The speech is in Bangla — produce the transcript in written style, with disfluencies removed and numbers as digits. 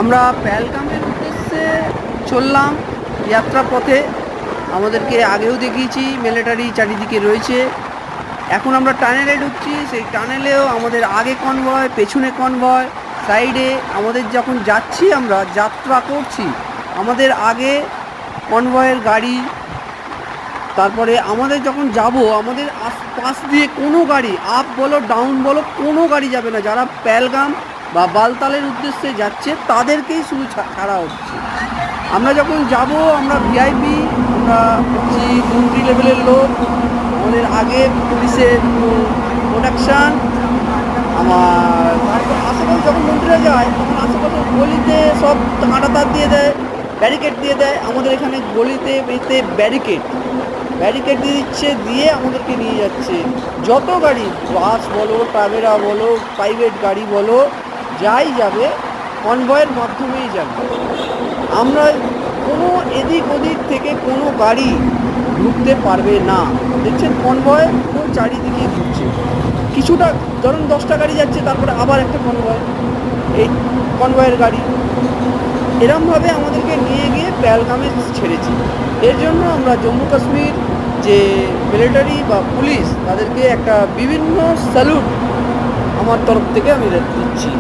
আমরা পেহেলগামের উদ্দেশ্যে চললাম যাত্রা পথে। আমাদেরকে আগেও দেখিয়েছি মিলিটারি চারিদিকে রয়েছে। এখন আমরা টানেলে ঢুকছি। সেই টানেলেও আমাদের আগে কনভয়, পেছনে কনভয়, সাইডে আমাদের যখন যাচ্ছি আমরা যাত্রা করছি, আমাদের আগে কনভয়ের গাড়ি। তারপরে আমাদের যখন যাব আমাদের পাশ দিয়ে কোনো গাড়ি আপ বলো ডাউন বলো কোনো গাড়ি যাবে না। যারা পেহেলগাম বা বালতালের উদ্দেশ্যে যাচ্ছে তাদেরকেই শুধু ছাড়া হচ্ছে। আমরা যখন যাব আমরা ভিআইপি, আমরা হচ্ছি মন্ত্রী লেভেলের লোক। আমাদের আগে পুলিশের প্রোটেকশান। আমার তারপর আশেপাশে যখন মন্ত্রীরা যায় তখন আশেপাশের গলিতে সব কাঁটা তার দিয়ে দেয়, ব্যারিকেড দিয়ে দেয়। আমাদের এখানে গলিতে বেতে ব্যারিকেড দিয়ে দিচ্ছে, দিয়ে আমাদেরকে নিয়ে যাচ্ছে। যত গাড়ি, বাস বলো, ট্রাভেরা বলো, প্রাইভেট গাড়ি বলো, যাই যাবে কনভয়ের মাধ্যমেই যাবে। আমরা কোনো এদিক ওদিক থেকে কোনো গাড়ি ঢুকতে পারবে না। দেখছেন কনভয় পুরো চারিদিকে ঘুরছে। কিছুটা ধরুন 10টা গাড়ি যাচ্ছে, তারপরে আবার একটা কনভয়, এই কনভয়ের গাড়ি এরমভাবে আমাদেরকে নিয়ে গিয়ে পেহেলগামে ছেড়েছি। এর জন্য আমরা জম্মু কাশ্মীর যে মিলিটারি বা পুলিশ তাদেরকে একটা বিভিন্ন স্যালুট আমার তরফ থেকে আমি দিচ্ছি।